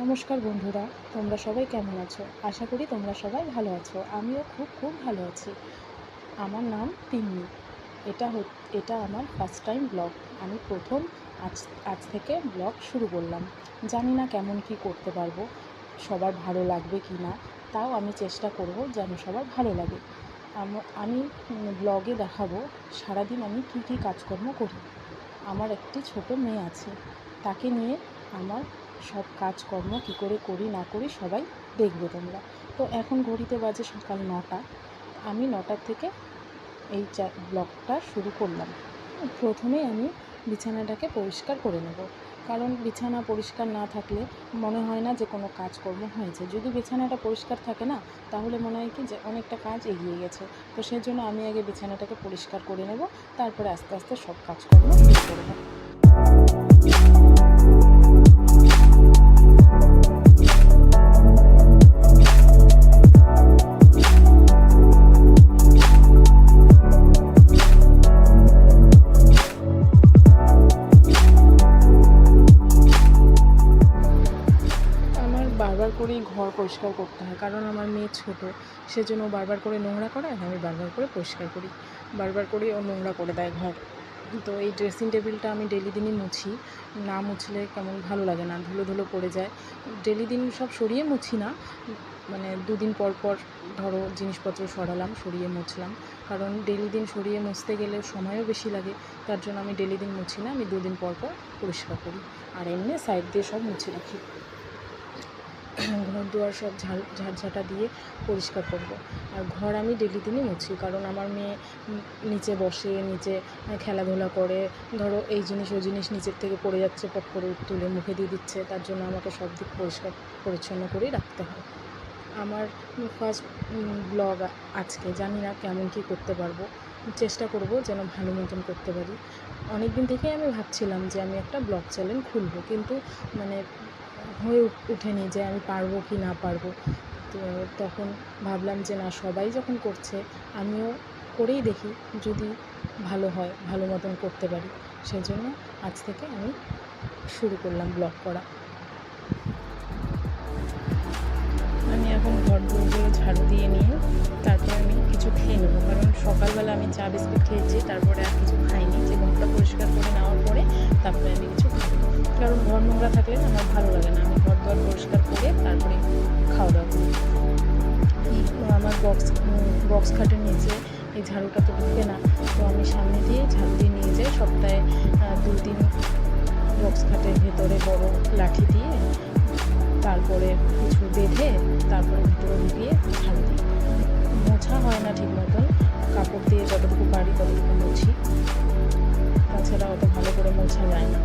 নমস্কার বন্ধুরা, তোমরা সবাই কেমন আছো? আশা করি তোমরা সবাই ভালো আছো। আমিও খুব ভালো আছি। আমার নাম তিন্নি। এটা আমার ফার্স্ট টাইম ব্লগ। আমি প্রথম আজ থেকে ব্লগ শুরু করলাম। জানি না কেমন কি করতে পারবো, সবার ভালো লাগবে কি না, তাও আমি চেষ্টা করব যেন সবার ভালো লাগে। আমি ব্লগে দেখাবো সারাদিন আমি কি কাজকর্ম করি। আমার একটি ছোট মেয়ে আছে, তাকে নিয়ে আমার সব কাজকর্ম কী করে করি না করি সবাই দেখবে তোমরা। তো এখন ঘড়িতে বাজে সকাল 9টা। আমি 9টার থেকে এই ব্লগটা শুরু করলাম। প্রথমেই আমি বিছানাটাকে পরিষ্কার করে নেব, কারণ বিছানা পরিষ্কার না থাকলে মনে হয় না যে কোনো কাজকর্ম হয়েছে। যদি বিছানাটা পরিষ্কার থাকে না, তাহলে মনে হয় কি যে অনেকটা কাজ এগিয়ে গেছে। তো সেজন্য আমি আগে বিছানাটাকে পরিষ্কার করে নেব, তারপরে আস্তে আস্তে সব কাজকর্ম শুরু করব। বারবার করেই ঘর পরিষ্কার করতে হয়, কারণ আমার মেয়ে ছোট, সেজন্য বারবার করে নোংরা করে, আর আমি বারবার করে পরিষ্কার করি। বারবার করেই ও নোংরা করে দেয় ঘর। তো এই ড্রেসিং টেবিলটা আমি ডেলি দিনই মুছি, না মুছলে কেমন ভালো লাগে না, ধুলো ধুলো পড়ে যায়। ডেলি দিন সব সরিয়ে মুছি না, মানে দুদিন পর পর ধরো জিনিসপত্র সরালাম, সরিয়ে মুছলাম, কারণ ডেলি দিন সরিয়ে মুছতে গেলে সময়ও বেশি লাগে। তার জন্য আমি ডেলি দিন মুছি না, আমি দুদিন পর পর পরিষ্কার করি। আর এমনি সাইড দিয়ে সব মুছে রাখি। ঘর দুয়ার সব ঝাড়ঝাঁটা দিয়ে পরিষ্কার করব। আর ঘর আমি ডেলি দিনই মুছি, কারণ আমার মেয়ে নিচে বসে, নিচে খেলাধুলা করে, ধরো এই জিনিস ওই জিনিস নিচের থেকে পড়ে যাচ্ছে, পট করে তুলে মুখে দিয়ে দিচ্ছে, তার জন্য আমাকে সব দিক পরিষ্কার পরিচ্ছন্ন করেই রাখতে হয়। আমার ফার্স্ট ব্লগ আজকে, জানি না কেমন কী করতে পারবো, চেষ্টা করব যেন ভালো মতন করতে পারি। অনেক দিন থেকেই আমি ভাবছিলাম যে আমি একটা ব্লগ চ্যানেল খুলব, কিন্তু মানে হয়ে ওঠেনি যে আমি পারবো কি না পারবো। তো তখন ভাবলাম যে না, সবাই যখন করছে আমিও করেই দেখি, যদি ভালো হয়, ভালো মতন করতে পারি। সেজন্য আজ থেকে আমি শুরু করলাম ব্লগ করা। আমি এখন ঘরগুলো ঝাড়ু দিয়ে নিয়ে তারপরে আমি কিছু খেয়ে নেবো, কারণ সকালবেলা আমি চা বিস্কুট খেয়েছি, তারপরে আর কিছু খাইনি। যে ঘরটা পরিষ্কার করে নেওয়ার পরে তারপরে আমি কিছু খাবো, কারণ ঘর নোংরা থাকলে না আমার ভালো লাগে না। আমি ঘর দুয়ার পরিষ্কার করে তারপরে খাওয়া দাওয়া করি। আমার বক্স খাটের নিচে এই ঝাড়ুটা তো ঢুকে না, তো আমি সামনে দিয়ে ঝাড়ু দিয়ে নিয়ে যাই। সপ্তাহে 2 দিন বক্স খাটের ভেতরে বড় লাঠি দিয়ে, তারপরে কিছু বেঁধে, তারপরে ভিতরে ঢুকিয়ে ঝাড়ু দিই। মোছা হয় না ঠিক মতন, কাপড় দিয়ে যতটুকু পারি ততটুকু মুছি, তাছাড়া অত ভালো করে মোছা যায় না।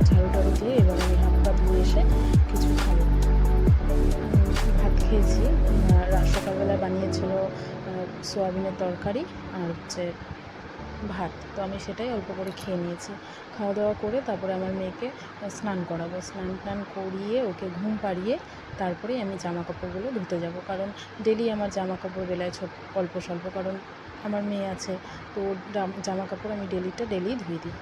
ঝাড়ু টাড়ু দিয়ে এবার আমি হাত পা ধুয়ে এসে কিছু খাবো। ভাত খেয়েছি, সকালবেলা বানিয়েছিল সোয়াবিনের তরকারি আর ভাত, তো আমি সেটাই অল্প করে খেয়ে নিয়েছি। খাওয়া দাওয়া করে তারপরে আমার মেয়েকে স্নান করাবো। স্নান করিয়ে ওকে ঘুম পাড়িয়ে তারপরেই আমি জামা কাপড়গুলো ধুতে যাব, কারণ ডেলি আমার জামা কাপড় বেলায় অল্প স্বল্প, কারণ আমার মেয়ে আছে, তো জামা কাপড় আমি ডেলি ধুয়ে দিই।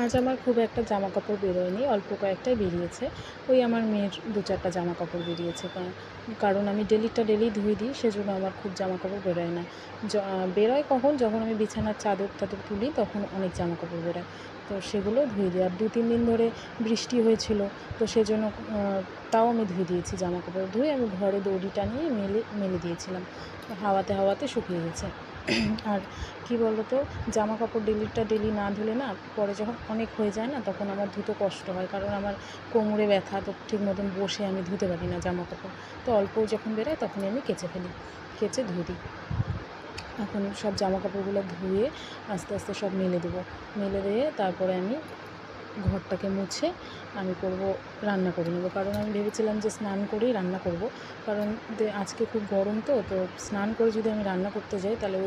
আজ আমার খুব একটা জামা কাপড় বেরোয়নি, অল্প কয়েকটাই বেরিয়েছে। ওই আমার মেয়ের 2-4টা জামা কাপড় বেরিয়েছে, কারণ আমি ডেলি ধুয়ে দিই, সেজন্য আমার খুব জামা কাপড় বেরোয় না। বেরোয় কখন, যখন আমি বিছানার চাদর টাদর তুলি তখন অনেক জামা কাপড় বেরোয়, তো সেগুলো ধুয়ে দিই। আর 2-3 দিন ধরে বৃষ্টি হয়েছিল, তো সেজন্য তাও আমি ধুয়ে দিয়েছি। জামা কাপড় ধুয়ে আমি ঘরে দড়ি টানিয়ে মেলে দিয়েছিলাম, হাওয়াতে শুকিয়ে গেছে। আর কি বলো তো, জামা কাপড় ডেলি না ধুলে না, পরে যখন অনেক হয়ে যায় না, তখন আমার ধুতে কষ্ট হয়, কারণ আমার কোমরে ব্যথা, তো ঠিক মতন বসে আমি ধুতে পারি না জামা কাপড়। তো অল্প যখন বেরোয় তখনই আমি কেচে ধুয়ে দিই। এখন সব জামা কাপড়গুলো ধুয়ে আস্তে আস্তে সব মেলে দেবো। মেলে দিয়ে তারপরে আমি ঘরটাকে মুছে আমি রান্না করে নেবো, কারণ আমি ভেবেছিলাম যে স্নান করেই রান্না করব, কারণ আজকে খুব গরম, তো স্নান করে যদি আমি রান্না করতে যাই তাহলে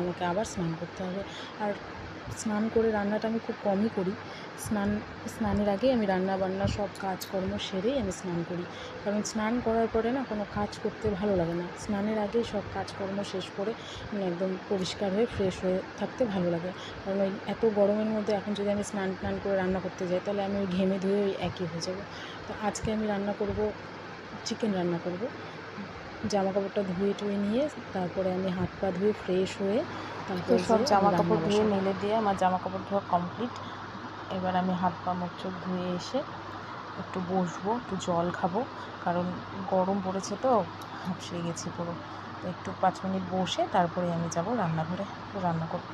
আমাকে আবার স্নান করতে হবে। আর স্নান করে রান্নাটা আমি খুব কমই করি। স্নানের আগেই আমি রান্না বান্না সব কাজকর্ম সেরেই আমি স্নান করি, কারণ স্নান করার পরে না কোনো কাজ করতে ভালো লাগে না। স্নানের আগেই সব কাজকর্ম শেষ করে একদম পরিষ্কার হয়ে ফ্রেশ হয়ে থাকতে ভালো লাগে। কারণ ওই এত গরমের মধ্যে এখন যদি আমি স্নান করে রান্না করতে যাই, তাহলে আমি ওই ঘেমে ধুয়ে ওই একই হয়ে যাবো। তো আজকে আমি চিকেন রান্না করব। জামা কাপড়টা ধুয়ে নিয়ে তারপরে আমি হাত পা ধুয়ে ফ্রেশ হয়ে তারপর সব জামা কাপড় ধুয়ে মেলে দিয়ে আমার জামা কাপড় ধোয়া কমপ্লিট। এবার আমি হাত পা মুখ চোখ ধুয়ে এসে একটু বসবো, একটু জল খাবো, কারণ গরম পড়েছে, তো হাঁপিয়ে গেছি পুরো। তো একটু 5 মিনিট বসে তারপরে আমি যাব রান্নাঘরে রান্না করতে।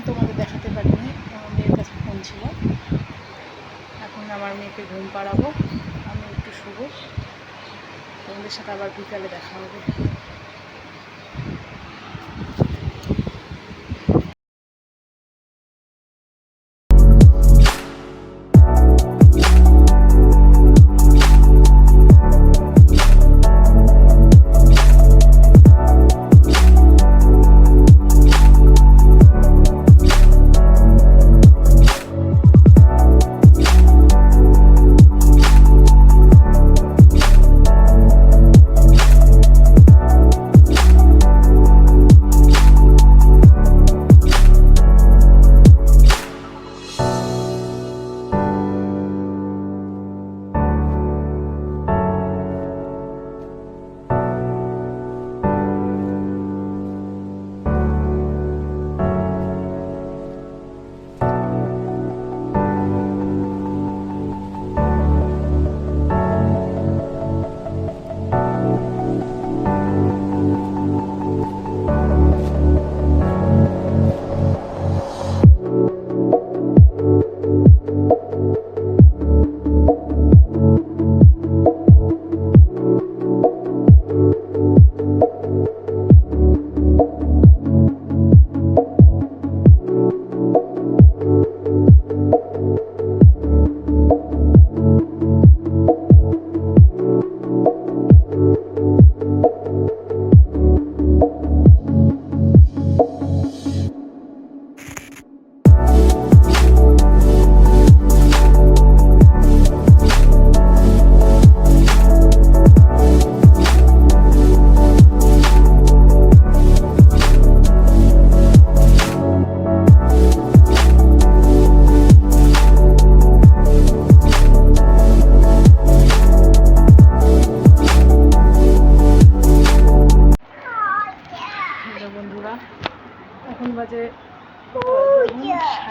তোমাদের দেখাতে পারিনি, আমার মেয়ের কাছে ফোন ছিল। এখন আমার মেয়েকে ঘুম পাড়াবো, আমি একটু শুবো। তোমাদের সাথে আবার বিকালে দেখা হবে।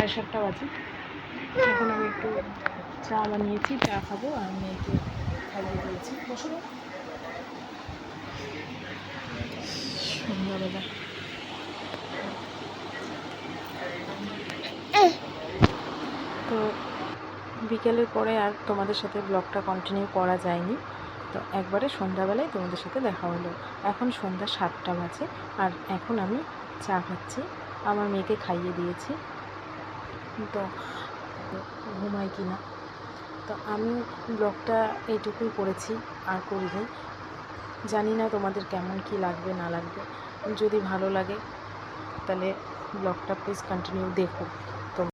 7:30 বাজে। এখন আমি একটু চা বানিয়েছি, চা খাবো আর মেয়েকে খাইয়ে দিয়েছি। বসো না। সন্ধ্যাবেলা তো বিকেলের পরে আর তোমাদের সাথে ব্লগটা কন্টিনিউ করা যায়নি, তো একবারে সন্ধ্যাবেলায় তোমাদের সাথে দেখা হলো। এখন সন্ধ্যা 7টা বাজে আর এখন আমি চা খাচ্ছি, আমার মেয়েকে খাইয়ে দিয়েছি। তো ঘুমাই কি না, তো আমি ব্লগটা এইটুকুই করেছি আর করিনি। জানি না তোমাদের কেমন কি লাগবে না লাগবে, যদি ভালো লাগে তাহলে ব্লগটা প্লিজ কন্টিনিউ দেখো।